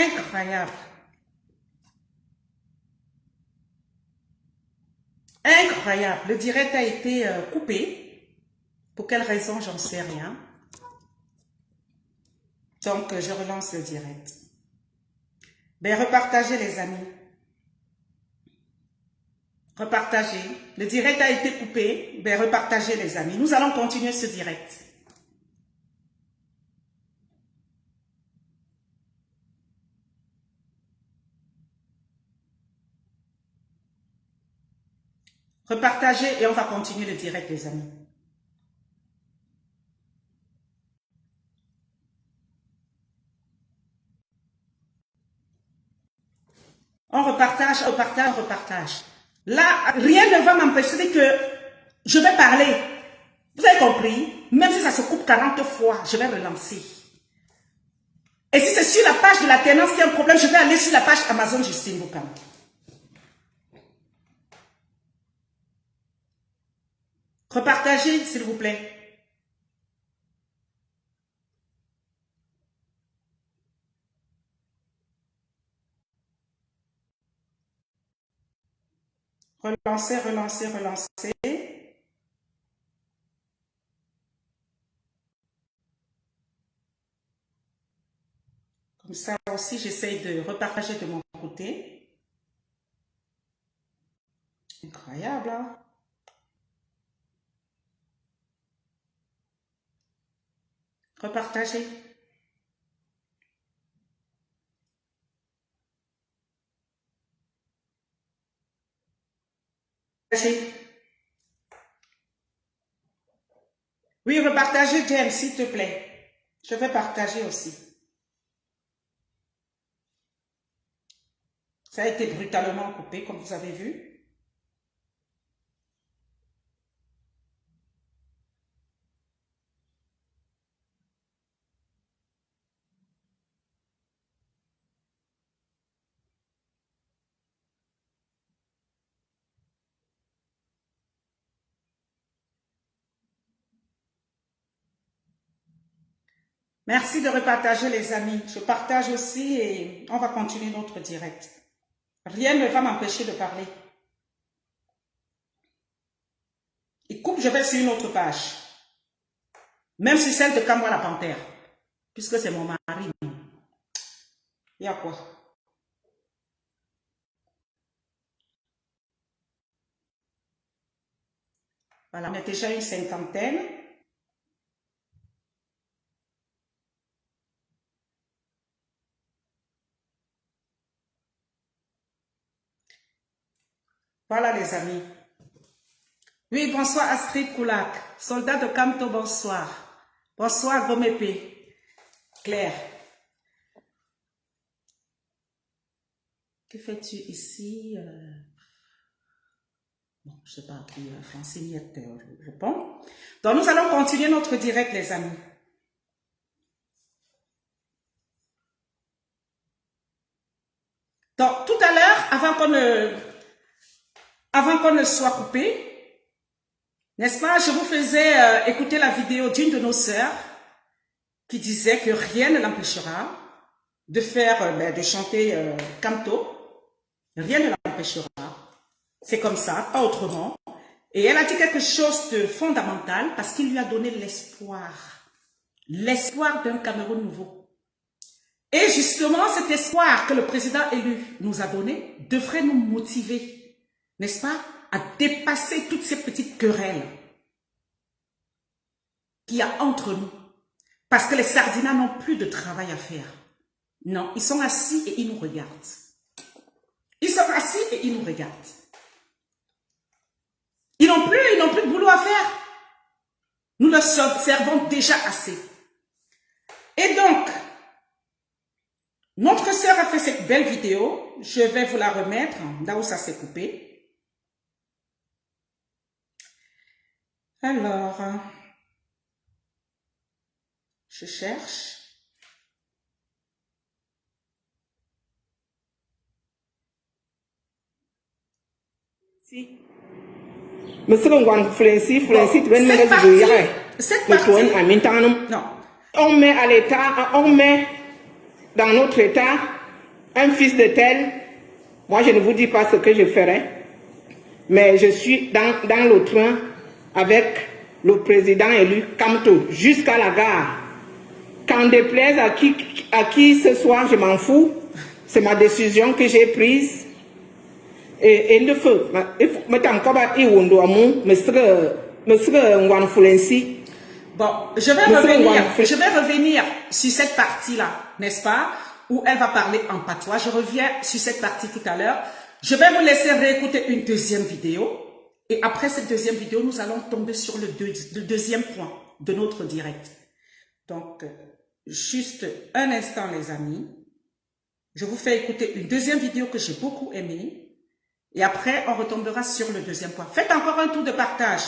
Incroyable. Incroyable. Le direct a été coupé. Pour quelle raison, j'en sais rien. Donc, je relance le direct. Ben, repartagez les amis. Repartagez. Le direct a été coupé. Ben, repartagez les amis. Nous allons continuer ce direct. Repartagez et on va continuer le direct les amis. On repartage, on repartage, on repartage. Là, rien ne va m'empêcher que je vais parler. Vous avez compris? Même si ça se coupe 40 fois, je vais relancer. Et si c'est sur la page de la tenance qu'il y a un problème, je vais aller sur la page Amazon Justine Boucan. Repartagez, s'il vous plaît. Relancez, relancez, relancez. Comme ça aussi, j'essaye de repartager de mon côté. Incroyable, hein? Repartagez. Oui, repartagez, James, s'il te plaît. Je vais partager aussi. Ça a été brutalement coupé, comme vous avez vu. Merci de repartager les amis. Je partage aussi et on va continuer notre direct. Rien ne va m'empêcher de parler. Et coupe, je vais sur une autre page. Même sur celle de Kamwa la Panthère. Puisque c'est mon mari. Il y a quoi? Voilà, on est déjà une cinquantaine. Voilà les amis. Oui, bonsoir Astrid Koulak. Soldat de Kamto, bonsoir. Bonsoir Gomépé. Claire. Que fais-tu ici? Bon, je ne sais pas qui Francine répond. Donc nous allons continuer notre direct les amis. Donc tout à l'heure, avant qu'on ne soit coupé, n'est-ce pas, je vous faisais écouter la vidéo d'une de nos sœurs qui disait que rien ne l'empêchera de faire, de chanter canto. Rien ne l'empêchera. C'est comme ça, pas autrement. Et elle a dit quelque chose de fondamental parce qu'il lui a donné l'espoir. L'espoir d'un Cameroun nouveau. Et justement, cet espoir que le président élu nous a donné devrait nous motiver, n'est-ce pas, à dépasser toutes ces petites querelles qu'il y a entre nous. Parce que les Sardinats n'ont plus de travail à faire. Non, ils sont assis et ils nous regardent. Ils sont assis et ils nous regardent. Ils n'ont plus de boulot à faire. Nous leur servons déjà assez. Et donc, notre sœur a fait cette belle vidéo. Je vais vous la remettre là où ça s'est coupé. Alors, je cherche. Si. Monsieur Ngwan, Flensi, tu cette partie, non. On met à l'état, on met dans notre état un fils de tel, moi je ne vous dis pas ce que je ferai, mais je suis dans le train avec le président élu Kamto jusqu'à la gare. Qu'en déplaise à qui ce soir, je m'en fous. C'est ma décision que j'ai prise. Et le feu, bon, je vais revenir sur cette partie-là, n'est-ce pas, où elle va parler en patois. Je reviens sur cette partie tout à l'heure. Je vais vous laisser réécouter une deuxième vidéo. Et après cette deuxième vidéo, nous allons tomber sur le deuxième point de notre direct. Donc, juste un instant, les amis. Je vous fais écouter une deuxième vidéo que j'ai beaucoup aimée. Et après, on retombera sur le deuxième point. Faites encore un tour de partage.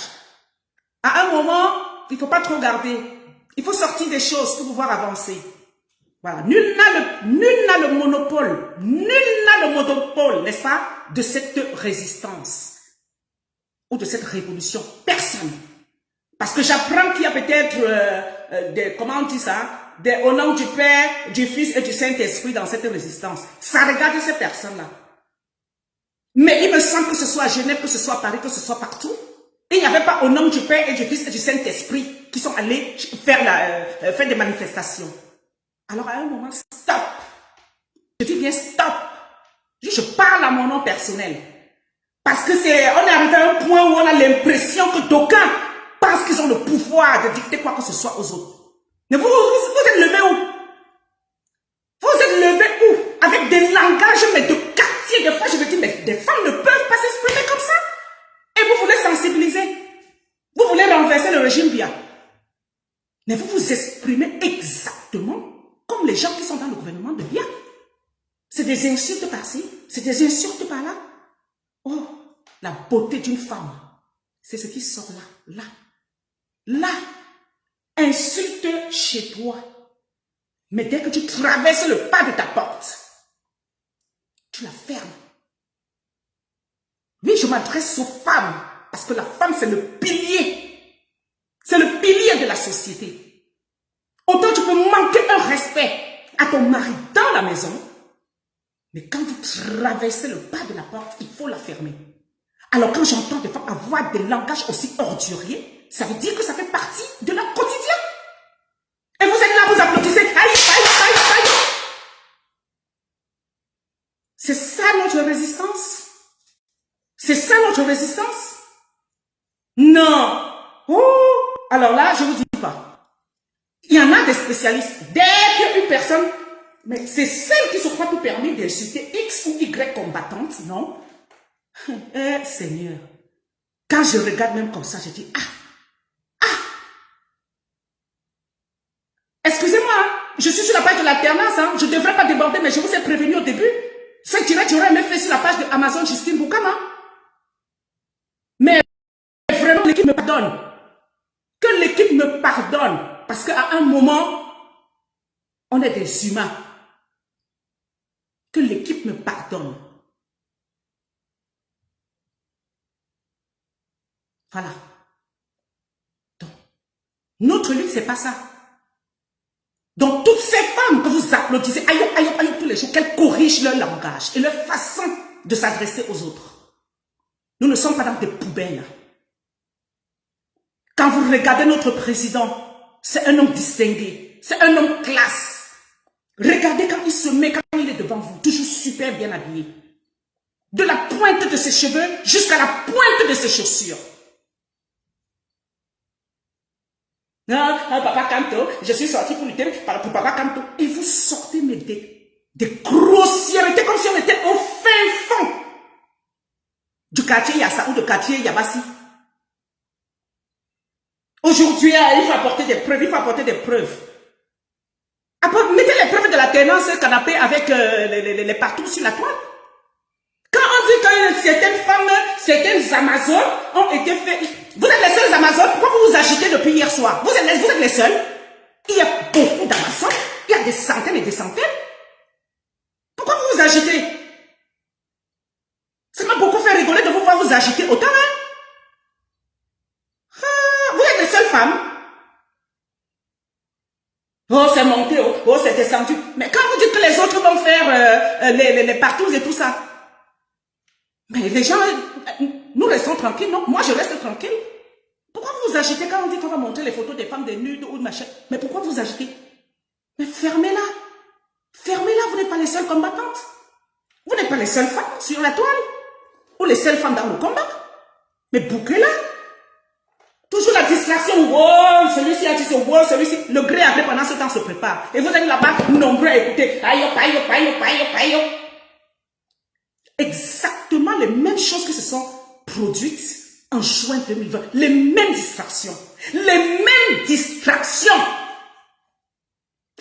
À un moment, il ne faut pas trop garder. Il faut sortir des choses pour pouvoir avancer. Voilà. Nul n'a le monopole, n'est-ce pas, de cette résistance ou de cette révolution. Personne. Parce que j'apprends qu'il y a peut-être, comment on dit ça, au nom du Père, du Fils et du Saint-Esprit dans cette résistance. Ça regarde ces personnes-là. Mais il me semble que ce soit à Genève, que ce soit à Paris, que ce soit partout. Et il n'y avait pas au nom du Père et du Fils et du Saint-Esprit qui sont allés faire des manifestations. Alors à un moment, stop. Je dis bien stop. Je parle à mon nom personnel. Parce que on est arrivé à un point où on a l'impression que d'aucuns pensent qu'ils ont le pouvoir de dicter quoi que ce soit aux autres. Mais vous êtes levé où? Vous êtes levé où? Avec des langages, mais de quartier. Des fois, je me dis, mais des femmes ne peuvent pas s'exprimer comme ça. Et vous voulez sensibiliser. Vous voulez renverser le régime bien. Mais vous vous exprimez exactement comme les gens qui sont dans le gouvernement de bien. C'est des insultes par-ci, c'est des insultes par-là. Oh, la beauté d'une femme, c'est ce qui sort là, là. Insulte chez toi. Mais dès que tu traverses le pas de ta porte, tu la fermes. Oui, je m'adresse aux femmes, parce que la femme, c'est le pilier. C'est le pilier de la société. Autant tu peux manquer un respect à ton mari dans la maison, mais quand vous traversez le pas de la porte, il faut la fermer. Alors quand j'entends des femmes avoir des langages aussi orduriers, ça veut dire que ça fait partie de leur quotidien. Et vous êtes là, vous applaudissez. Aïe, aïe, aïe, aïe. C'est ça notre résistance? C'est ça notre résistance? Non. Oh. Alors là, je ne vous dis pas. Il y en a des spécialistes. Dès qu'une personne, mais c'est celle qui se croit tout permis d'insulter X ou Y combattante, non? Eh, Seigneur. Quand je regarde même comme ça, je dis, excusez-moi, hein, je suis sur la page de l'alternance, hein, je ne devrais pas déborder, mais je vous ai prévenu au début. Ce direct, j'aurais aimé faire sur la page de Amazon Justine Boukama. Mais vraiment, l'équipe me pardonne. Que l'équipe me pardonne. Parce qu'à un moment, on est des humains. Que l'équipe me pardonne. Voilà. Donc, notre lutte, c'est pas ça. Donc, toutes ces femmes que vous applaudissez, aïe, aïe, aïe, tous les jours, qu'elles corrigent leur langage et leur façon de s'adresser aux autres. Nous ne sommes pas dans des poubelles. Quand vous regardez notre président, c'est un homme distingué, c'est un homme classe. Regardez quand il se met, quand il est devant vous, toujours super bien habillé. De la pointe de ses cheveux jusqu'à la pointe de ses chaussures. Non, Papa Kanto, je suis sorti pour lutter pour Papa Kanto. Et vous sortez mais des grossièretés comme si on était au fin fond du quartier Yassa ou du quartier Yabassi. Aujourd'hui, il faut apporter des preuves, il faut apporter des preuves. Mettez les preuves de la tenance canapé avec les partout sur la toile. Quand on dit que certaines femmes, certaines Amazones ont été faites... Vous êtes les seules Amazones, pourquoi vous vous agitez depuis hier soir? Vous êtes les seuls. Il y a beaucoup d'Amazones, il y a des centaines et des centaines. Pourquoi vous vous agitez? Ça m'a beaucoup fait rigoler de vous voir vous agiter autant, hein? Vous êtes les seules femmes. Oh, c'est monté, oh, c'est descendu. Mais quand vous dites que les autres vont faire les partous et tout ça. Mais les gens, nous restons tranquilles, non? Moi, je reste tranquille. Pourquoi vous agitez quand on dit qu'on va montrer les photos des femmes des nudes ou de machin? Mais pourquoi vous agitez? Mais fermez-la. Fermez-la, vous n'êtes pas les seules combattantes. Vous n'êtes pas les seules femmes sur la toile. Ou les seules femmes dans le combat. Mais bouquez-la. Toujours la distraction. Wow, celui-ci a dit ce wow, celui-ci. Le gré après pendant ce temps se prépare. Et vous êtes là-bas, nombreux à écouter. Aïe, aïe, aïe, aïe, aïe. Exactement les mêmes choses qui se sont produites en juin 2020. Les mêmes distractions. Les mêmes distractions.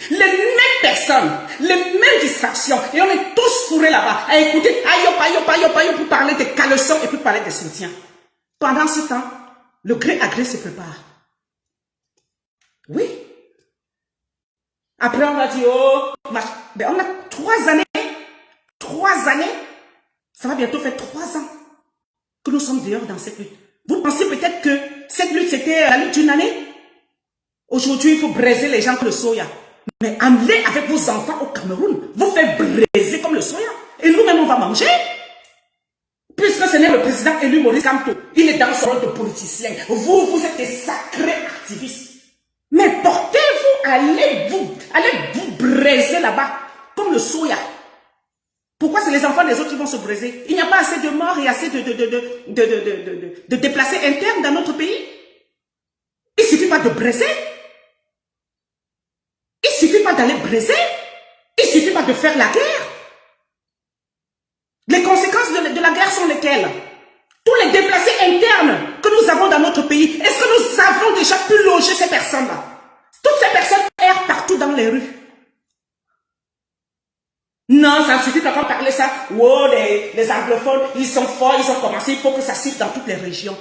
Les mêmes personnes. Les mêmes distractions. Et on est tous fourrés là-bas à écouter aïe, aïe, aïe, aïe, pour parler des caleçons et puis parler des soutiens. Pendant ce temps, le gré à gré se prépare. Oui. Après, on va dire, oh, mais on a 3 années. 3 années. Ça va bientôt faire 3 ans que nous sommes dehors dans cette lutte. Vous pensez peut-être que cette lutte, c'était la lutte d'une année? Aujourd'hui, il faut braiser les gens comme le soya. Mais allez avec vos enfants au Cameroun. Vous faites braiser comme le soya. Et nous-mêmes, on va manger. Puisque ce n'est le président élu Maurice Kamto. Il est dans son rôle de politicien. Vous, vous êtes des sacrés activistes. Mais portez-vous, allez vous braiser là-bas comme le soya. Pourquoi c'est les enfants des autres qui vont se briser? Il n'y a pas assez de morts et assez de déplacés internes dans notre pays. Il ne suffit pas de briser. Il ne suffit pas d'aller briser. Il ne suffit pas de faire la guerre. Les conséquences de la guerre sont lesquelles? Tous les déplacés internes que nous avons dans notre pays, est-ce que nous avons déjà pu loger ces personnes-là? Toutes ces personnes errent partout dans les rues. Non, ça ne suffit pas quand parler ça. Oh, les anglophones, ils sont forts, ils ont commencé, il faut que ça siffle dans toutes les régions.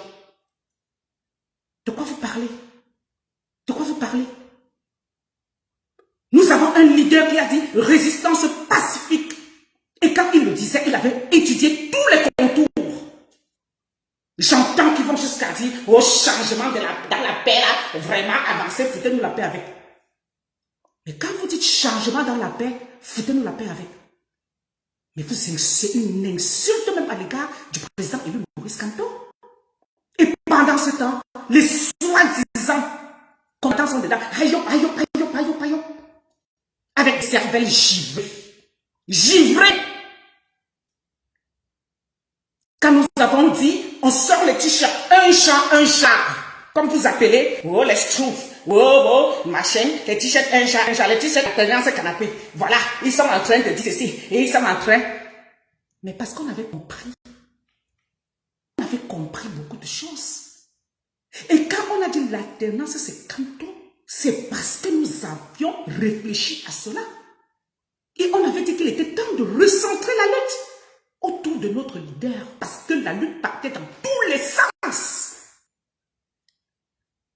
De quoi vous parlez? De quoi vous parlez? Nous avons un leader qui a dit résistance pacifique. Et quand il le disait, il avait étudié tous les contours. J'entends qu'ils vont jusqu'à dire au changement dans la paix, là, vraiment avancer, foutez-nous la paix avec. Mais quand vous dites changement dans la paix, foutez-nous la paix avec. Mais c'est une insulte même à l'égard du président élu Maurice Kamto. Et pendant ce temps, les soi-disant combattants sont dedans. Aïe, aïe, aïe, aïe, aïe. Avec des cervelles givrées. Givrées. Quand nous avons dit, on sort les t-shirts, un champ, un char. Comme vous appelez, oh, les schtroumpfs. Oh, machin, les t-shirts, un chat, les t-shirts dans ce canapé. Voilà, ils sont en train de dire ceci, et ils sont en train. Mais parce qu'on avait compris. On avait compris beaucoup de choses. Et quand on a dit l'alternance, c'est Kamto, c'est parce que nous avions réfléchi à cela. Et on avait dit qu'il était temps de recentrer la lutte autour de notre leader, parce que la lutte partait dans tous les sens.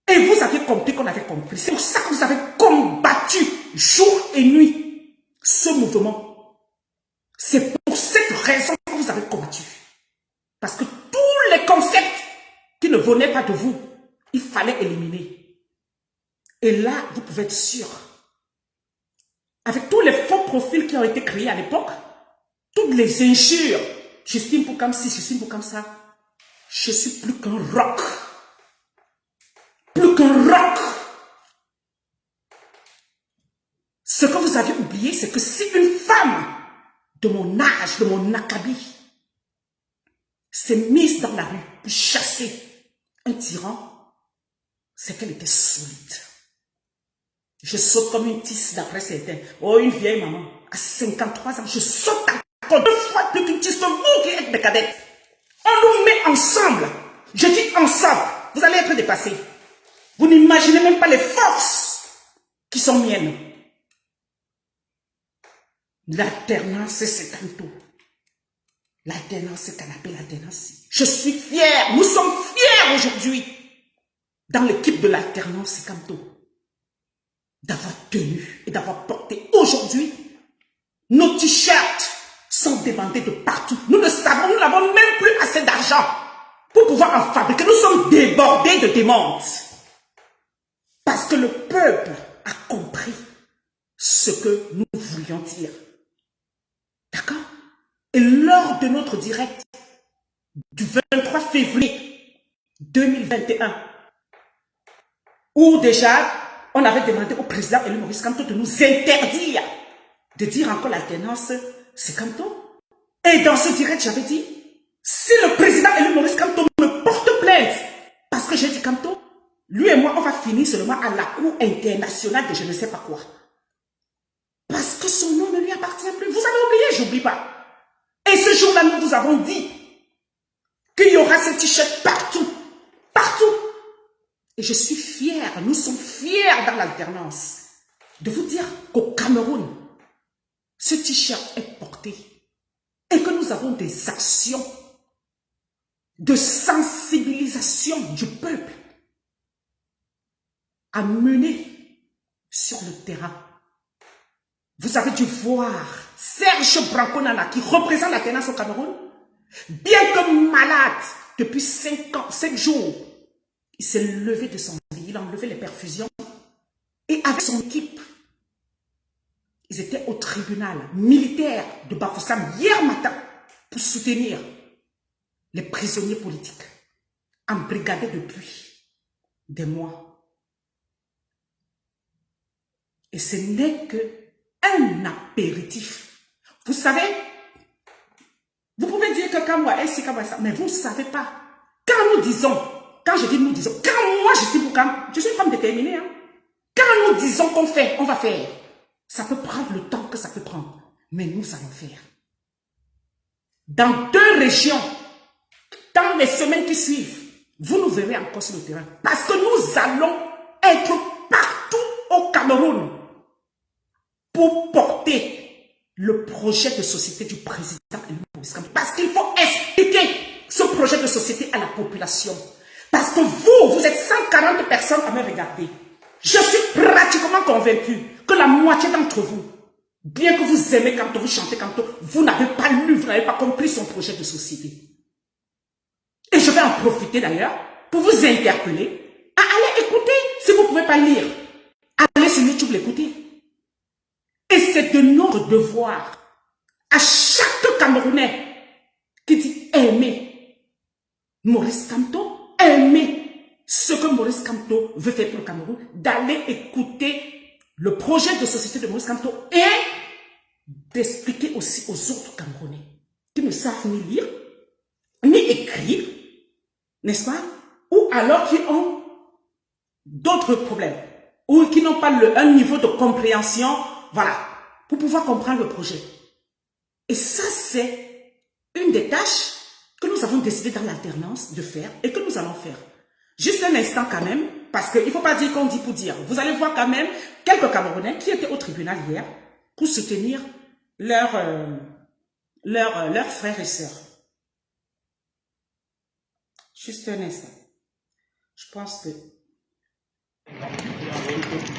Et vous avez compris qu'on avait compris. C'est pour ça que vous avez combattu jour et nuit ce mouvement. C'est pour cette raison que vous avez combattu. Parce que tous les concepts qui ne venaient pas de vous, il fallait éliminer. Et là, vous pouvez être sûr, avec tous les faux profils qui ont été créés à l'époque, toutes les injures, Justine pour comme ci, Justine pour comme ça, je suis plus qu'un roc. Plus qu'un roc. Ce que vous avez oublié, c'est que si une femme de mon âge, de mon acabit, s'est mise dans la rue pour chasser un tyran, c'est qu'elle était solide. Je saute comme une tisse d'après certains. Oh, une vieille maman, à 53 ans, je saute encore 2 fois plus qu'une tisse de vous qui êtes des cadettes. On nous met ensemble. Je dis ensemble. Vous allez être dépassés. Vous n'imaginez même pas les forces qui sont miennes. L'alternance, c'est Kamto. L'alternance, c'est canapé, l'alternance. Je suis fier. Nous sommes fiers aujourd'hui. Dans l'équipe de l'alternance, c'est Kamto. D'avoir tenu et d'avoir porté aujourd'hui. Nos t-shirts sont demandés de partout. Nous ne savons, nous n'avons même plus assez d'argent pour pouvoir en fabriquer. Nous sommes débordés de demandes. Parce que le peuple a compris ce que nous voulions dire. lors de notre direct du 23 février 2021, où déjà, on avait demandé au président élu Maurice Kamto de nous interdire de dire encore l'alternance, c'est Kamto. Et dans ce direct, j'avais dit, si le président élu Maurice Kamto me porte plainte, parce que j'ai dit Kamto, lui et moi, on va finir seulement à la Cour internationale de je ne sais pas quoi. Parce que son nom ne lui appartient plus. Vous avez oublié, j'oublie pas. Et ce jour-là, nous vous avons dit qu'il y aura ce t-shirt partout. Partout. Et je suis fière, nous sommes fiers dans l'alternance de vous dire qu'au Cameroun, ce t-shirt est porté et que nous avons des actions de sensibilisation du peuple à mener sur le terrain. Vous avez dû voir Serge Branco-Nana qui représente l'alternance au Cameroun, bien que malade depuis 5 jours, il s'est levé de son lit, il a enlevé les perfusions et avec son équipe, ils étaient au tribunal militaire de Bafoussam hier matin pour soutenir les prisonniers politiques embrigadés depuis des mois. Et ce n'est qu'un apéritif. Vous savez, vous pouvez dire que quand moi, ainsi, quand moi, ça, mais vous ne savez pas. Quand nous disons, quand je dis nous disons, quand moi je suis pour quand, je suis une femme déterminée. Hein? Quand nous disons qu'on fait, on va faire. Ça peut prendre le temps que ça peut prendre. Mais nous allons faire. Dans 2 régions, dans les semaines qui suivent, vous nous verrez encore sur le terrain. Parce que nous allons être partout au Cameroun pour porter le projet de société du président Elie Maurice Kamto. Parce qu'il faut expliquer ce projet de société à la population. Parce que vous êtes 140 personnes à me regarder. Je suis pratiquement convaincu que la moitié d'entre vous, bien que vous aimez Kamto, vous chantez Kamto, vous n'avez pas lu, vous n'avez pas compris son projet de société. Et je vais en profiter d'ailleurs pour vous interpeller à aller écouter. Si vous ne pouvez pas lire, allez sur YouTube l'écouter. Et c'est de notre devoir à chaque Camerounais qui dit aimer Maurice Kamto, aimer ce que Maurice Kamto veut faire pour le Cameroun, d'aller écouter le projet de société de Maurice Kamto et d'expliquer aussi aux autres Camerounais qui ne savent ni lire, ni écrire, n'est-ce pas? Ou alors qui ont d'autres problèmes, ou qui n'ont pas un niveau de compréhension, voilà, pour pouvoir comprendre le projet. Et ça, c'est une des tâches que nous avons décidé dans l'alternance de faire et que nous allons faire. Juste un instant quand même, parce qu'il ne faut pas dire qu'on dit pour dire. Vous allez voir quand même quelques Camerounais qui étaient au tribunal hier pour soutenir leurs frères et sœurs. Juste un instant. Je pense que...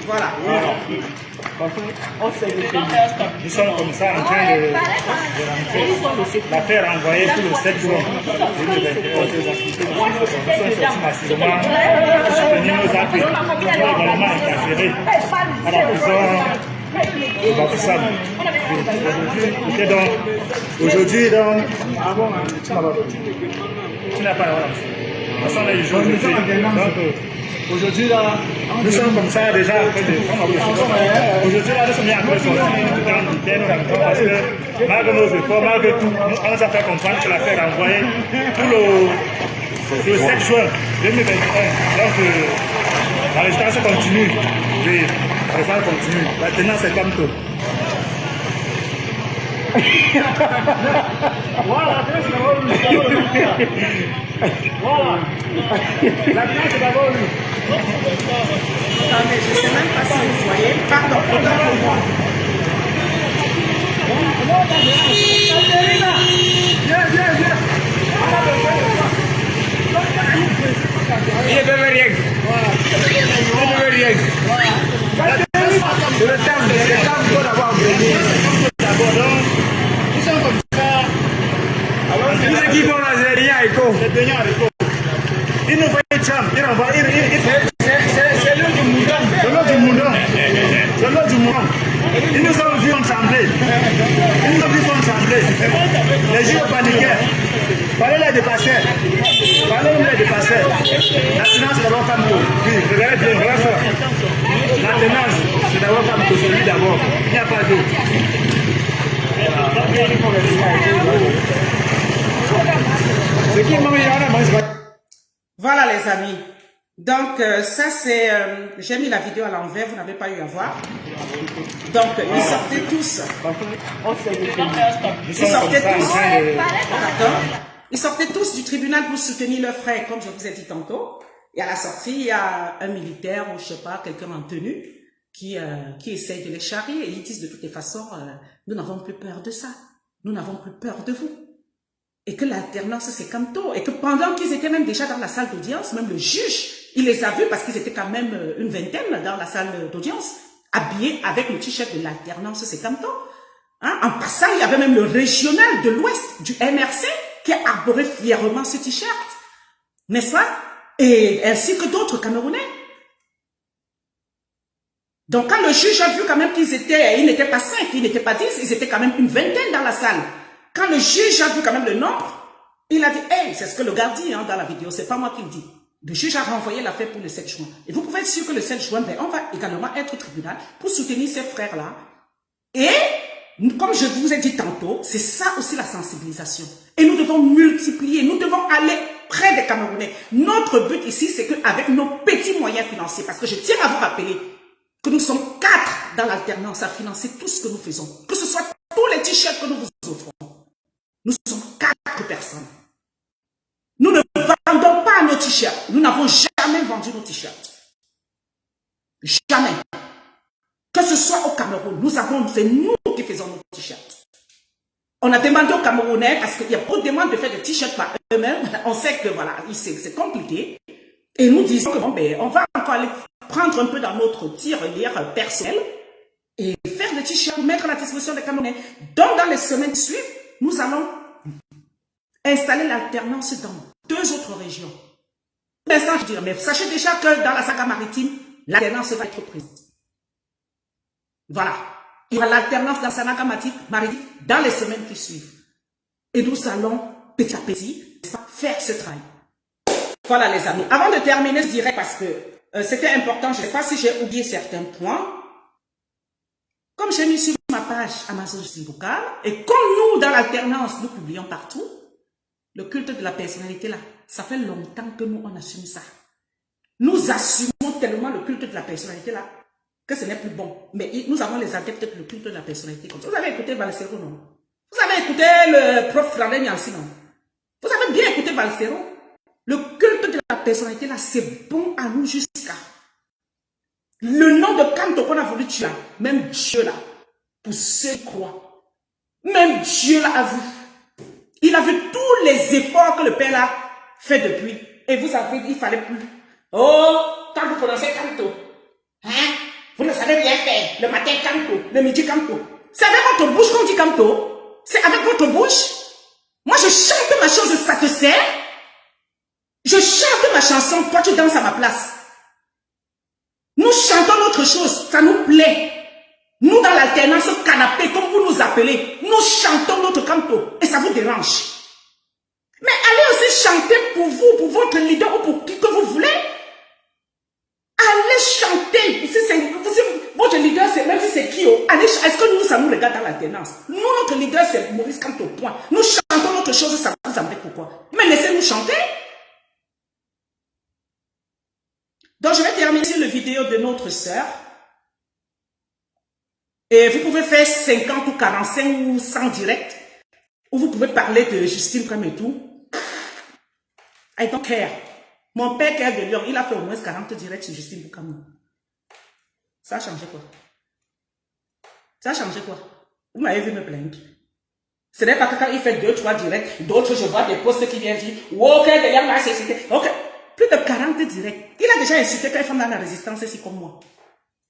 Voilà. Nous sommes comme ça en train de rentrer. L'affaire envoyée pour le 7 juin 2021. Nous sommes sortis massivement pour soutenir nos actes. Nous sommes également incarcérés à la prison de Bafoussam. Aujourd'hui, tu n'as pas la voilà. Ce sont les jours aujourd'hui, là, nous sommes comme ça déjà. Aujourd'hui, là, nous sommes bien en train de sortir parce que, malgré nos efforts, malgré tout, on nous a fait comprendre que l'affaire est envoyée pour le 7 juin 2021. Donc, l'arrestation continue. Oui, l'arrestation continue. Maintenant, c'est comme tout. Voilà, c'est d'abord lui. Voilà. La finance, c'est d'abord lui. Attendez, je ne sais même pas si vous voyez. Pardon, autant pour moi. Il ne veut rien. Il ne veut rien. C'est le terme qu'on d'avoir brûlé. Nous sommes comme ça. Ils qui vont la zérie à Eko. Ils nous voient champ. Ils envoient. C'est l'eau du moudon. C'est l'eau du moudon. C'est l'eau du moudon. Ils nous ont vu en trembler. Ils nous ont vu en trembler. paniqué. Les gens paniquaient. Parlez-les des pasteurs. Parlez-les des pasteurs. La finance, c'est d'abord comme tout. Oui, regardez bien, regardez ça. La finance, c'est d'abord comme tout, c'est lui d'abord. Il n'y a pas d'autre. Voilà les amis. Donc ça c'est... j'ai mis la vidéo à l'envers, vous n'avez pas eu à voir. Donc ils sortaient tous. Ils sortaient tous du tribunal pour soutenir leurs frères, comme je vous ai dit tantôt. Et à la sortie, il y a un militaire ou je sais pas, quelqu'un en tenue qui essaye de les charrier. Et ils disent de toutes les façons, nous n'avons plus peur de ça. Nous n'avons plus peur de vous. Et que l'alternance, c'est comme tout. Et que pendant qu'ils étaient même déjà dans la salle d'audience, même le juge, il les a vus parce qu'ils étaient quand même une vingtaine dans la salle d'audience, habillés avec le t-shirt de l'alternance, c'est comme tout. Hein? En passant, il y avait même le régional de l'Ouest du MRC qui a arboré fièrement ce t-shirt. N'est-ce pas? Et ainsi que d'autres Camerounais. Donc quand le juge a vu quand même qu'ils n'étaient pas 5, ils n'étaient pas 10, ils étaient quand même une vingtaine dans la salle. Quand le juge a vu quand même le nombre, il a dit, hey, c'est ce que le gars dit dans la vidéo, c'est pas moi qui le dis. Le juge a renvoyé l'affaire pour le 7 juin. Et vous pouvez être sûr que le 7 juin, ben, on va également être au tribunal pour soutenir ces frères-là. Et, comme je vous ai dit tantôt, c'est ça aussi la sensibilisation. Et nous devons multiplier, nous devons aller près des Camerounais. Notre but ici, c'est qu'avec nos petits moyens financiers, parce que je tiens à vous rappeler que nous sommes 4 dans l'alternance à financer tout ce que nous faisons. Que ce soit tous les t-shirts que nous vous offrons. Nous sommes 4 personnes. Nous ne vendons pas nos t-shirts. Nous n'avons jamais vendu nos t-shirts. Jamais. Que ce soit au Cameroun, c'est nous qui faisons nos t-shirts. On a demandé aux Camerounais, parce qu'il y a beaucoup de demandes de faire des t-shirts par eux-mêmes. On sait que voilà, c'est compliqué. Et nous disons que bon, ben, on va encore aller prendre un peu dans notre tirelire personnel et faire des t-shirts pour mettre à la disposition des Camerounais. Donc, dans les semaines qui suivent, nous allons installer l'alternance dans 2 autres régions. Pour l'instant, je dirais, mais sachez déjà que dans la saga maritime, l'alternance va être présente. Voilà. Il y aura l'alternance dans la saga maritime dans les semaines qui suivent. Et nous allons, petit à petit, faire ce travail. Voilà les amis. Avant de terminer, je dirais, parce que c'était important, je ne sais pas si j'ai oublié certains points. Comme j'ai mis sur ma page Amazon Justice Vocale, et comme nous, dans l'alternance, nous publions partout, le culte de la personnalité là, ça fait longtemps que nous, on assume ça. Nous assumons tellement le culte de la personnalité là, que ce n'est plus bon. Mais nous avons les adeptes de le culte de la personnalité comme ça. Vous avez écouté Valsero, non? Vous avez écouté le prof Flandin Yancy, non? Vous avez bien écouté Valsero? Le culte de la personnalité là, c'est bon à nous jusqu'à... Le nom de Kanto qu'on a voulu tuer, même Dieu là, pour ceux qui croient, même Dieu là a vu. Il a vu tous les efforts que le Père a fait depuis. Et vous avez dit, il fallait plus. Oh, quand vous prononcez Kanto, hein, vous ne savez rien faire. Le matin Kanto, le midi Kanto. C'est avec votre bouche qu'on dit Kanto. C'est avec votre bouche. Moi je chante ma chose, ça te sert. Je chante ma chanson, toi tu danses à ma place. Nous chantons notre chose, ça nous plaît. Nous, dans l'alternance canapé, comme vous nous appelez, nous chantons notre canto et ça vous dérange. Mais allez aussi chanter pour vous, pour votre leader ou pour qui que vous voulez. Allez chanter. Si votre leader, c'est même si c'est qui, est-ce que nous, ça nous regarde dans l'alternance? Nous, notre leader, c'est Maurice Kanto, point. Nous chantons notre chose, ça vous embête pourquoi? Mais laissez-nous chanter. Donc, je vais terminer sur la vidéo de notre sœur. Et vous pouvez faire 50 ou 45 ou 100 directs. Ou vous pouvez parler de Justine comme et tout. I don't care. Mon père qui est de Lyon, il a fait au moins 40 directs sur Justine Boukamou. Ça a changé quoi? Ça a changé quoi? Vous m'avez vu me plaindre. Ce n'est pas que quand il fait 2-3 directs, d'autres, je vois des posts qui viennent dire, ok, ok. Plus de 40 directs. Il a déjà insulté quelqu'un dans la résistance ici comme moi.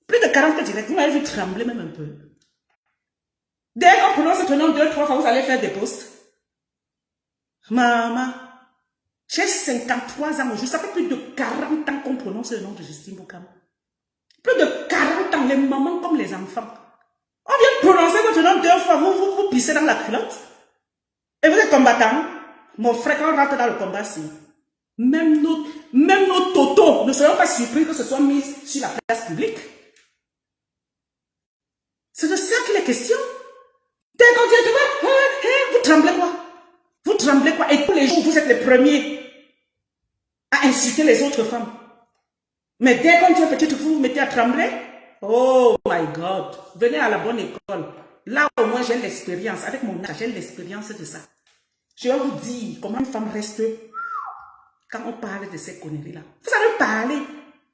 Plus de 40 directs. Vous m'avez vu trembler même un peu. Dès qu'on prononce ce nom 2-3 fois, vous allez faire des posts. Maman, j'ai 53 ans aujourd'hui. Ça fait plus de 40 ans qu'on prononce le nom de Justine Boukamou. Plus de 40 ans, les mamans comme les enfants. On vient de prononcer votre nom 2 fois, vous pissez dans la culotte. Et vous êtes combattant. Mon frère, quand on rentre dans le combat, si même nos totos ne seront pas surpris que ce soit mis sur la place publique. C'est de ça qu'il est question. Dès qu'on dit, vous tremblez quoi? Vous tremblez quoi? Et tous les jours, vous êtes les premiers à insulter les autres femmes. Mais dès qu'on dit petite, vous vous mettez à trembler. Oh my God. Venez à la bonne école. Là, au moins, j'ai l'expérience. Avec mon âge, j'ai l'expérience de ça. Je vais vous dire comment une femme reste quand on parle de ces conneries-là. Vous allez parler.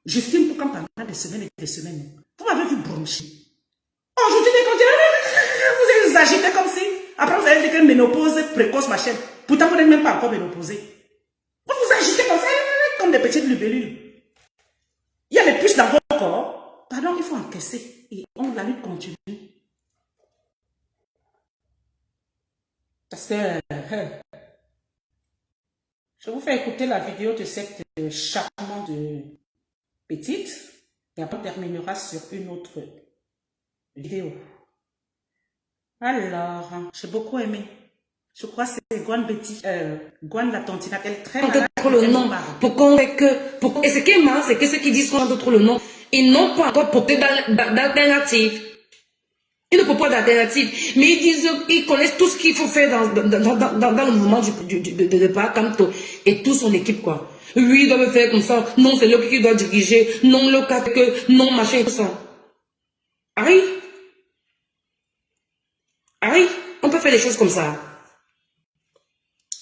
Justine, pour quand pendant des semaines et des semaines. Vous m'avez vu broncher. Aujourd'hui, vous êtes agité comme si. Après, vous allez dire que ménopause précoce, ma chaîne. Pourtant, vous n'êtes même pas encore ménopausé. Vous vous agitez comme ça, comme des petites libellules. Il y a des puces dans votre corps. Pardon, il faut encaisser. Et la lutte continue. Parce que je vous fais écouter la vidéo de cette charmante petite. Et après, on terminera sur une autre vidéo. Alors, j'ai beaucoup aimé. Je crois que c'est Gwan Betty, Gwan la tantinate. Elle est très malade. Le nom. Pourquoi on fait que. Et ce qui est marrant, c'est que ceux qui disent qu'on a trop le nom, ils n'ont pas encore porté d'alternative. Ils ne proposent pas d'alternative. Mais ils disent qu'ils connaissent tout ce qu'il faut faire dans le mouvement de départ, Kamto. Et toute son équipe, quoi. Oui, il doit me faire comme ça. Non, c'est lui qui doit diriger. Non, le cas que. Non, machin et tout ça. Arrive. Arrive. On peut faire des choses comme ça.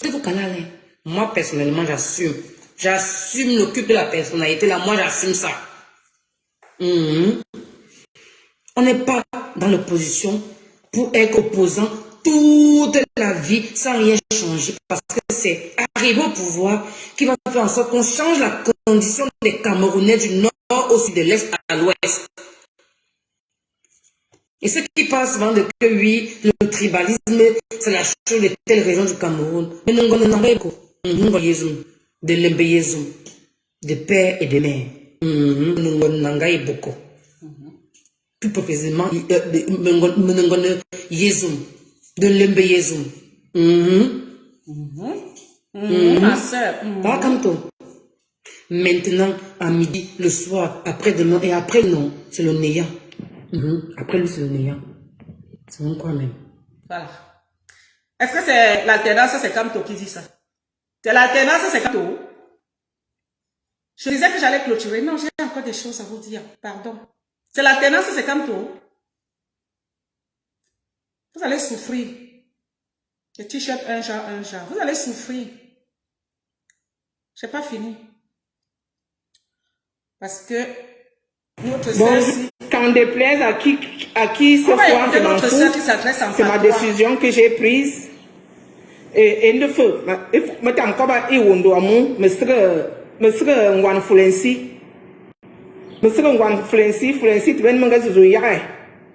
C'est vos canaux. Moi, personnellement, j'assume. J'assume le culte de la personnalité. Là, moi, j'assume ça. On n'est pas dans l'opposition pour être opposant toute la vie sans rien changer. Parce que c'est arriver au pouvoir qui va faire en sorte qu'on change la condition des Camerounais du nord au sud, de l'est à l'ouest. Et ceux qui pensent souvent de que oui, le tribalisme, c'est la chose de telle région du Cameroun. Mais nous avons de l'embéisme, de père et de mère. Nous avons beaucoup. Plus précisément, de l'embéisme. Ma soeur. Pas comme toi. Maintenant, à midi, le soir, après-demain et après, non, c'est le néant. Après lui, c'est le néant. C'est mon quoi même. Voilà. Est-ce que c'est l'alternance, c'est Kamto qui dit ça? C'est l'alternance, c'est Kamto? Je disais que j'allais clôturer. Non, j'ai encore des choses à vous dire. Pardon. C'est l'alternance, c'est Kamto. Vous allez souffrir. Le t-shirt un genre. Vous allez souffrir. Je n'ai pas fini. Parce que notre bon, si... qu'en déplaise à qui ce soir, je m'en fous. C'est ma décision que j'ai prise. Et le feu, je t'en encore à Iwondoamou, me serait un fluency. Me serait un fluency, tu viens de me gâter,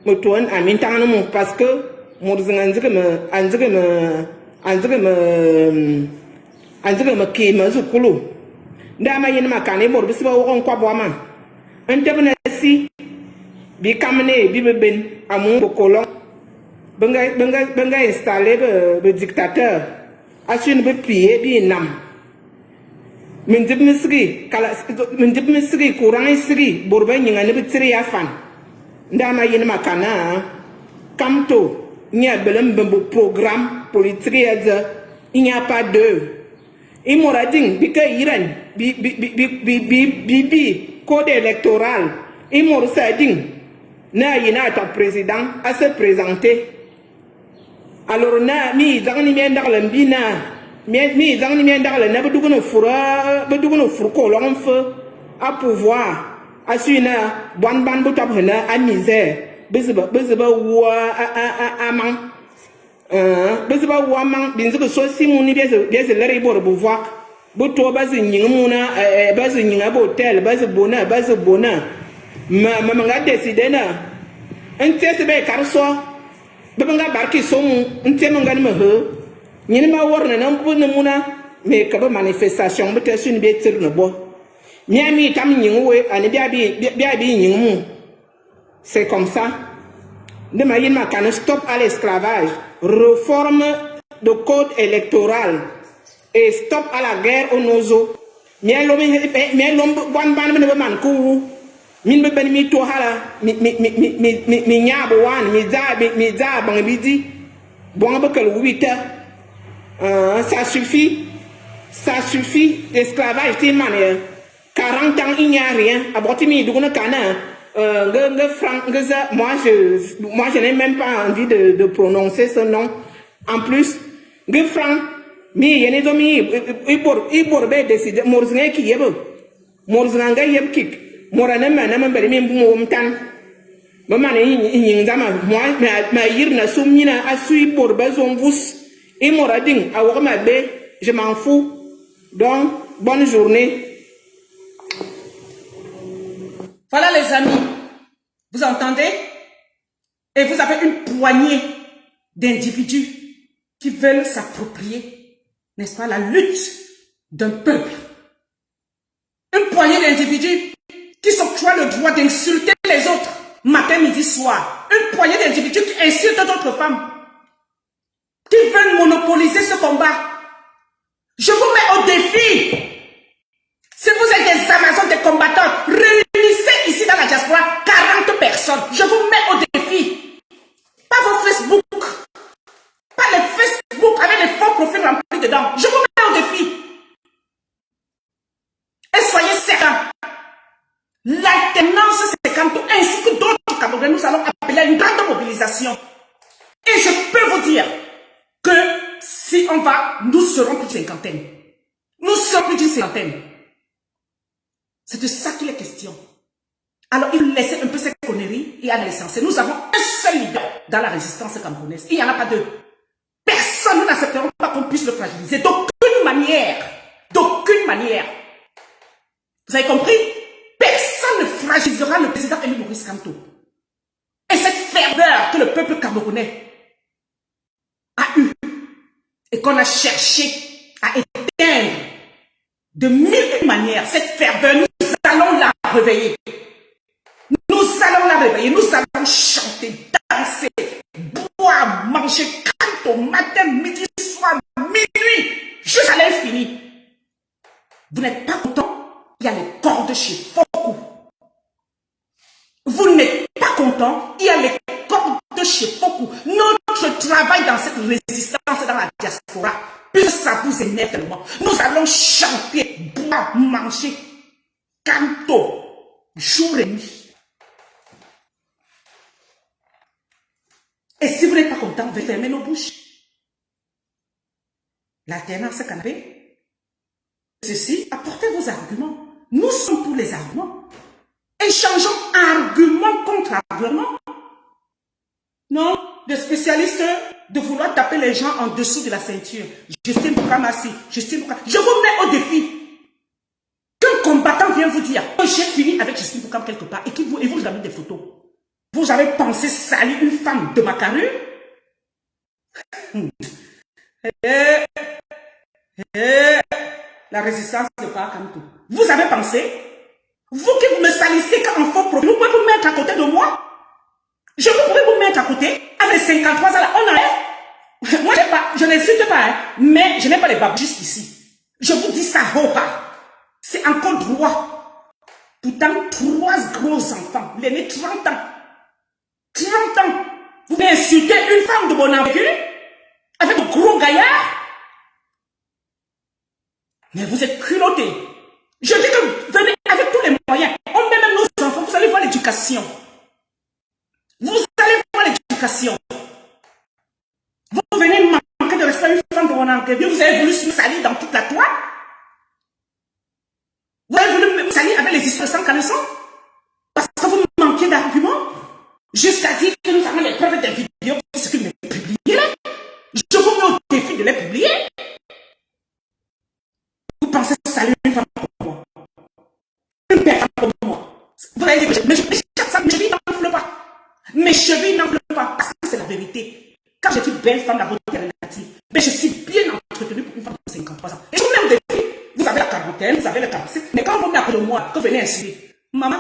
me tourne à m'entendre parce que moi, je me dama yin makane bor bisiba won kwa boama entebna si bi kamne bi beben amu bokolon benga installer be dictateur asune be pied bi nam min dib misri courant isri bor ba nyinga ne bi tiri ya fan dama yin makana kamto nya belem be programme politique il n'y a pas de Imorading, bika Iran, code électoral, Imorading, na yina ton président à se présenter. Alors, na mi zangni mien dans l'embina, mi zangni mien dans le nabedougno fura, bedougno furco, l'homme feu, à pouvoir, à suina, bon ban botap hena, à misère, bezeba à man. Besiba wamang binzuko so simuni bieze lere bor bouvoir boto bazi nyinguna bazi nyinga hotel bazi bona mama décider na ente se be karso banga barki somu ente manga me he nyini ma worna na mbuna muna me ka ba manifestation bete suni be tirno bo nyami tam nyingwe ani bia bi nyingmu c'est comme ça de ma stop à l'esclavage, réforme de code électoral et stop à la guerre au nozo. Min be ben mi to hala mi nyabo wan mi za bang bidi bon ba kel 8 heures ça suffit l'esclavage ti man 40 ans il n'y a rien aboti mi duguna kana moi je n'ai même pas envie de prononcer ce nom en plus ge franc mi yene do mi ibor be décider morznga ki yebo morzanga nga yeb kik morana mana bari min bu mo tan ba mana yin zama moi ma yirna sumina asui pour bazon vous et morading awo ma be je m'en fous donc bonne journée. Voilà les amis, vous entendez? Et vous avez une poignée d'individus qui veulent s'approprier, n'est-ce pas, la lutte d'un peuple. Une poignée d'individus qui s'octroient le droit d'insulter les autres, matin, midi, soir. Une poignée d'individus qui insultent d'autres femmes, qui veulent monopoliser ce combat. Je vous mets au défi. Si vous êtes des Amazones, des combattants, réunissez ici dans la diaspora 40 personnes. Je vous mets au défi. Pas vos Facebook. Pas les Facebook avec les faux profils remplis dedans. Je vous mets au défi. Et soyez certains. L'alternance 50 ainsi que d'autres Camerounais, nous allons appeler à une grande mobilisation. Et je peux vous dire que si on va, nous serons plus d'une cinquantaine. Nous serons plus d'une cinquantaine. C'est de ça qu'il est question. Alors, il faut laisser un peu cette connerie et aller l'essentiel. Nous avons un seul leader dans la résistance camerounaise. Il n'y en a pas deux. Personne, nous n'accepterons pas qu'on puisse le fragiliser. D'aucune manière. D'aucune manière. Vous avez compris? Personne ne fragilisera le président Élie Maurice Kamto. Et cette ferveur que le peuple camerounais a eue et qu'on a cherché à éteindre de mille manières, cette ferveur, nous allons la réveiller. Nous allons la réveiller, nous allons chanter, danser, boire, manger, canto, matin, midi, soir, minuit, jusqu'à l'infini. Vous n'êtes pas content? Il y a les cordes chez Fokou. Vous n'êtes pas content? Il y a les cordes chez Fokou. Notre travail dans cette résistance dans la diaspora, plus ça vous énerve tellement. Nous allons chanter, boire, manger, canto, jour et nuit. Et si vous n'êtes pas content, vous fermez nos bouches. L'alternance canapé, ceci, apportez vos arguments. Nous sommes pour les arguments. Échangeons argument contre argument. Non, des spécialistes de vouloir taper les gens en dessous de la ceinture. Justine Boukamassi, Justine Boukamassi. Je vous mets au défi. Qu'un combattant vient vous dire que j'ai fini avec Justine Boukamassi quelque part et vous avez des photos. Vous avez pensé salir une femme de ma carrure? La résistance de Pakamto. Vous avez pensé? Vous qui vous me salissez en faux profil, vous pouvez vous mettre à côté de moi? Je pourrais vous mettre à côté, avec 53 ans là, on enlève. Moi, je n'insulte pas, hein, mais je n'ai pas les babes jusqu'ici. Je vous dis ça, c'est encore droit. Pourtant, 3 gros enfants, l'aîné 30 ans. 30 ans. Vous pouvez insulter une femme de bon envergure, avec un gros gaillard. Mais vous êtes culottés. Je dis que venez avec tous les moyens. On met même nos enfants, vous allez voir l'éducation. Vous allez voir l'éducation. Vous venez manquer de respect à une femme de mon envergure, vous avez voulu se salir dans toute la toile. Vous avez voulu me salir avec les histoires sans connaissance. Parce que vous manquez d'arguments. Jusqu'à dire que nous avons les preuves des vidéos, ce que vous publiez. Je vous mets au défi de les publier. Vous pensez salir une femme comme moi. Une personne comme moi. Vous allez dire que mes chevilles n'enflent pas. Mes chevilles n'enflent pas. Parce que c'est la vérité. Quand je dis belle femme, la beauté relative, mais je suis bien entretenue pour une femme de 53 ans. Et je vous mets au défi. Vous avez la quarantaine, vous avez le 47. Mais quand vous venez après de moi, que vous venez insulter, maman,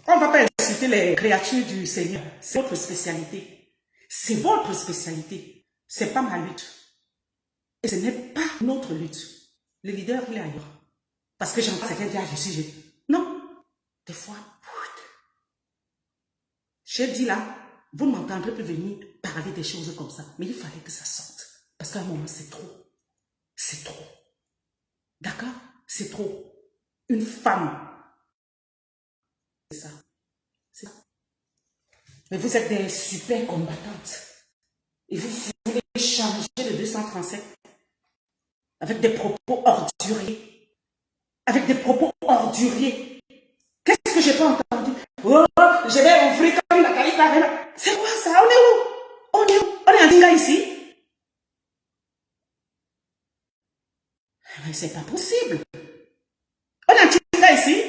on ne va pas insulter. insulter les créatures du Seigneur. C'est votre spécialité. C'est votre spécialité. C'est pas ma lutte. Et ce n'est pas notre lutte. Le leader, il est ailleurs. Parce que j'entends quelqu'un dire, je suis... Non. Des fois, j'ai dit là, vous ne m'entendrez plus venir parler des choses comme ça. Mais il fallait que ça sorte. Parce qu'à un moment, c'est trop. C'est trop. D'accord? C'est trop. Une femme. C'est ça. C'est ça. Mais vous êtes des super combattantes. Et vous voulez changer le 237 avec des propos orduriers. Avec des propos orduriers. Qu'est-ce que j'ai pas entendu? Oh, je vais ouvrir comme la Califa. C'est quoi ça? On est où? On est où? On est en Dinga ici? Mais c'est pas possible. On est en Dinga ici?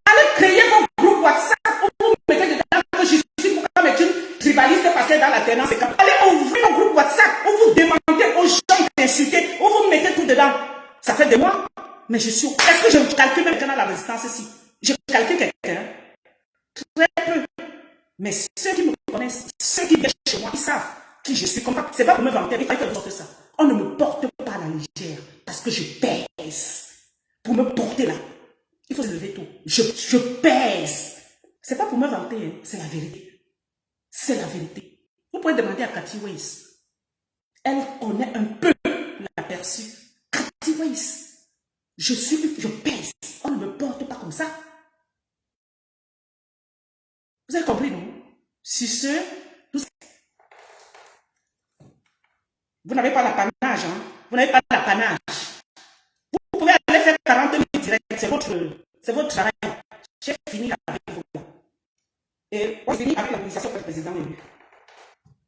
Allez créer vos groupes WhatsApp où vous mettez dedans que je suis pour mettre une tribaliste parce que dans la tenance, c'est comme... Allez ouvrir vos groupes WhatsApp où vous demandez aux gens d'insulter, où vous mettez tout dedans. Ça fait des mois. Mais je suis... Est-ce que je calcule même quelqu'un dans la résistance ici? Je calcule quelqu'un. Très peu. Mais ceux qui me connaissent, ceux qui viennent chez moi, ils savent qui je suis. C'est pas pour me vanter, il faut que je sorte ça. On ne me porte pas à la légère parce que je pèse. Pour me porter là, il faut se lever tôt. Je pèse. C'est pas pour me vanter, hein. C'est la vérité. C'est la vérité. Vous pouvez demander à Cathy Weiss. Elle connaît un peu l'aperçu. Cathy Weiss. Je pèse. On ne me porte pas comme ça. Vous avez compris, non? Si vous n'avez pas l'apanage, hein? Vous n'avez pas l'apanage. Vous pouvez aller faire 40 000 directs. C'est votre travail. J'ai fini avec vous. Et on finit avec la mobilisation pour le président élu.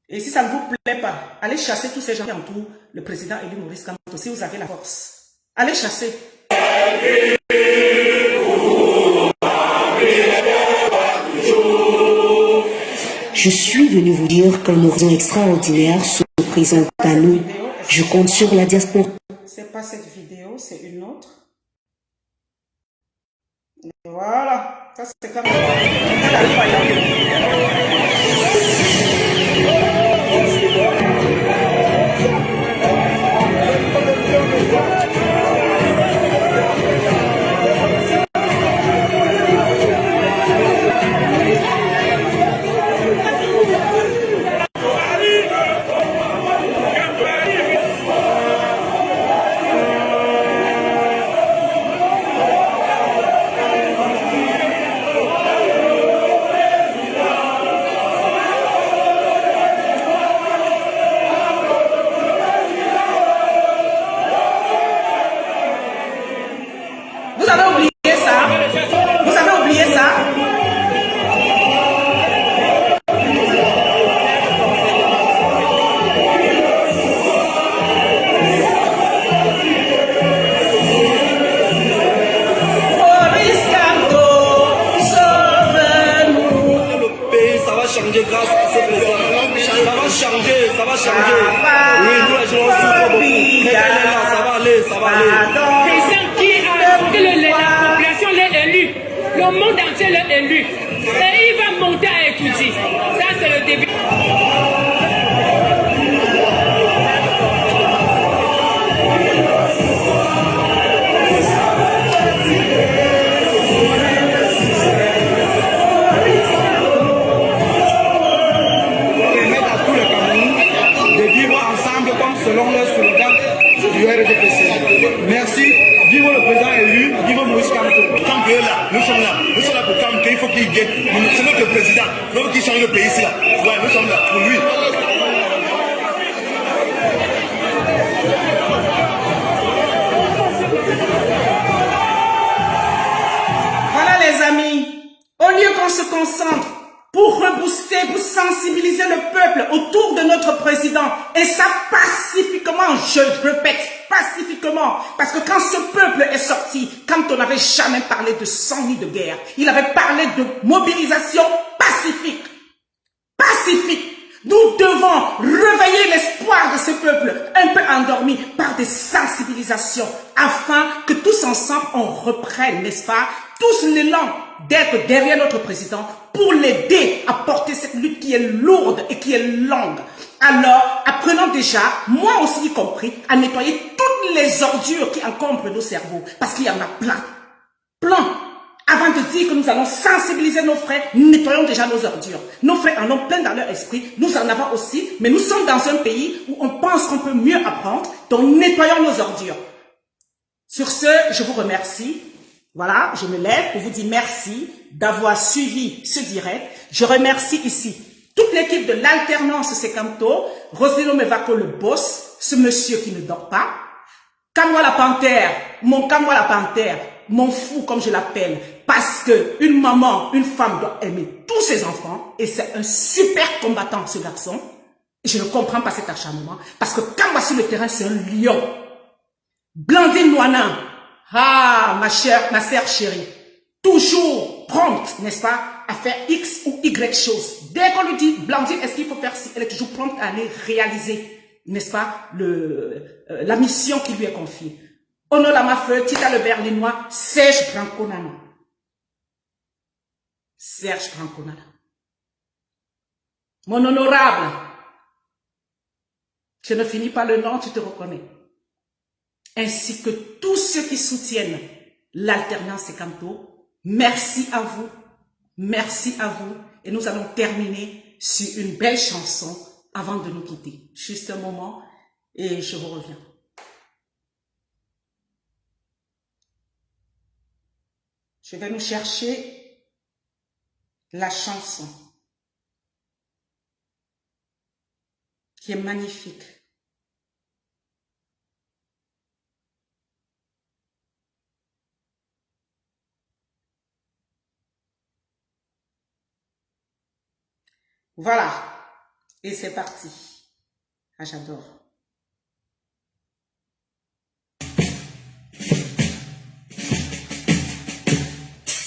Et si ça ne vous plaît pas, allez chasser tous ces gens qui entourent le président élu Maurice Kamto, si vous avez la force. Allez chasser. Je suis venu vous dire qu'un horizon extraordinaire se présente à nous. Je compte sur la diaspora. C'est pas cette vidéo, c'est une autre. Et voilà. Ça, c'est comme... Jamais parlé de sang ni de guerre. Il avait parlé de mobilisation pacifique. Pacifique. Nous devons réveiller l'espoir de ce peuple un peu endormi par des sensibilisations afin que tous ensemble on reprenne, n'est-ce pas, tous l'élan d'être derrière notre président pour l'aider à porter cette lutte qui est lourde et qui est longue. Alors, apprenons déjà, moi aussi y compris, à nettoyer toutes les ordures qui encombrent nos cerveaux. Parce qu'il y en a plein. Plein. Avant de dire que nous allons sensibiliser nos frères, nettoyons déjà nos ordures. Nos frères en ont plein dans leur esprit, nous en avons aussi, mais nous sommes dans un pays où on pense qu'on peut mieux apprendre, donc nettoyons nos ordures. Sur ce, je vous remercie. Voilà, je me lève pour vous dire merci d'avoir suivi ce direct. Je remercie ici toute l'équipe de l'alternance Sekamto, Roselino Mevako le boss, ce monsieur qui ne dort pas, Kamwa la panthère, mon fou comme je l'appelle, parce que une maman, une femme doit aimer tous ses enfants, et c'est un super combattant ce garçon. Je ne comprends pas cet acharnement, parce que Kamwa sur le terrain c'est un lion. Blandine Noana, ah ma sœur chérie, toujours prompte, n'est-ce pas, à faire X ou Y chose. Dès qu'on lui dit, Blandine, est-ce qu'il faut faire ci, elle est toujours prompte à aller réaliser, n'est-ce pas, la mission qui lui est confiée. Ono Lamafeu, Tita le Berlinois, Serge Branconana. Serge Branconana. Mon honorable, je ne finis pas le nom, tu te reconnais. Ainsi que tous ceux qui soutiennent l'alternance Sekamto, merci à vous, et nous allons terminer sur une belle chanson avant de nous quitter. Juste un moment, et je vous reviens. Je vais nous chercher la chanson qui est magnifique. Voilà, et c'est parti. Ah, j'adore.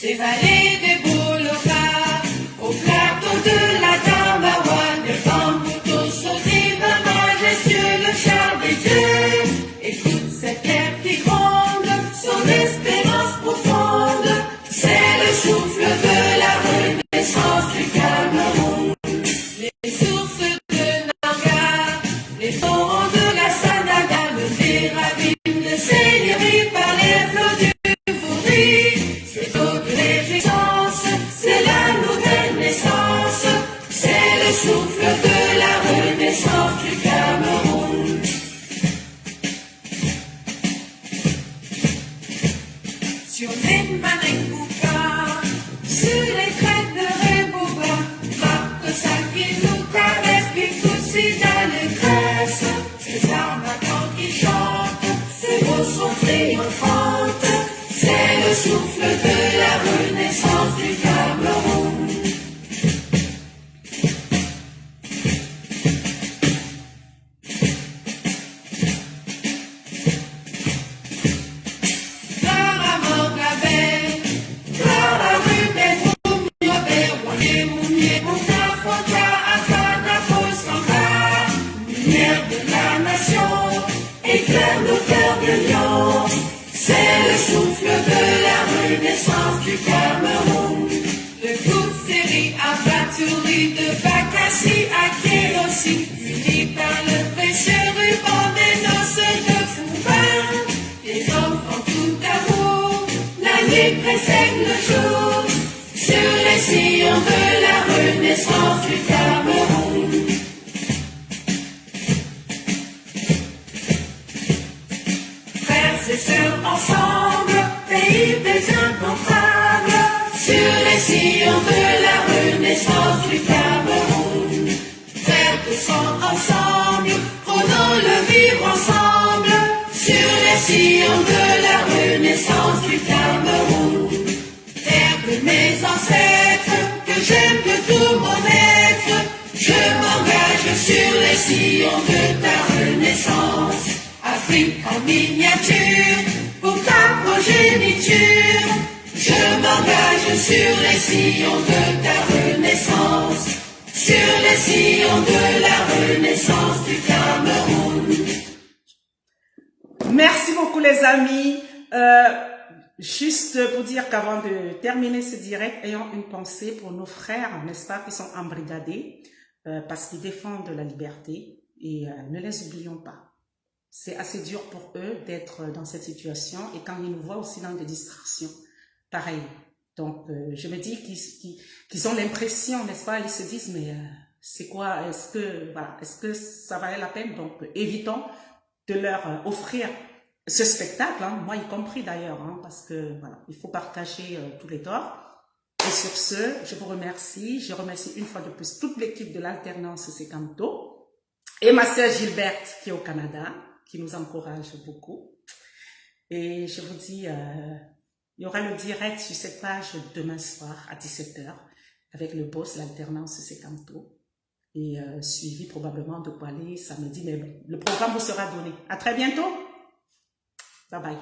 Des vallées des boulevards, au plateau de la Damawa, le bambouto sauté d'un majestueux le char des dieux. Écoute cette terre qui gronde, son espérance profonde, c'est le souffle de la renaissance du Cameroun. Les sources de Nanga, les torrents de la Sanaga, le ravines de Seigneurie par les flots du Fourri. C'est l'eau de l'égissance, c'est la nouvelle naissance, c'est le souffle de la renaissance du Cameroun. Sur les Manengouka, sur les crêtes de Rebouba, Marc Saki nous caresse, Picoussi d'allégresse. Ces armatants qui chantent, ces mots sont triomphantes, c'est le souffle de la renaissance du Cameroun. De la nation, éclaire nos cœurs de lion, c'est le souffle de la renaissance du Cameroun. De Kousseri à Batouri, de Bakassi à Kéossi, unis par le précieux ruban des noces de Fouba. Les enfants tout d'amour, la nuit précède le jour, sur les sillons de la renaissance du Cameroun. Et sœurs ensemble, pays des incontrables, sur les sillons de la renaissance du Cameroun. Frères de sang ensemble, prenons le vivre ensemble, sur les sillons de la renaissance du Cameroun. Terre de mes ancêtres, que j'aime de tout mon être, je m'engage sur les sillons de ta renaissance. Afrique en miniature, pour ta progéniture, je m'engage sur les sillons de ta renaissance, sur les sillons de la renaissance du Cameroun. Merci beaucoup les amis. Juste pour dire qu'avant de terminer ce direct, ayons une pensée pour nos frères, n'est-ce pas, qui sont embrigadés parce qu'ils défendent la liberté et ne les oublions pas. C'est assez dur pour eux d'être dans cette situation et quand ils nous voient aussi dans des distractions, pareil. Donc, je me dis qu'ils ont l'impression, n'est-ce pas, ils se disent, mais c'est quoi, est-ce que ça valait la peine? Donc, évitons de leur offrir ce spectacle, hein, moi y compris d'ailleurs, hein, parce que voilà, il faut partager tous les torts. Et sur ce, je vous remercie. Je remercie une fois de plus toute l'équipe de l'alternance Sekanto et ma sœur Gilberte qui est au Canada, qui nous encourage beaucoup. Et je vous dis, il y aura le direct sur cette page demain soir à 17 h avec le boss, l'alternance Sekanto. Et suivi probablement de Kwale samedi, mais le programme vous sera donné. À très bientôt. Bye bye.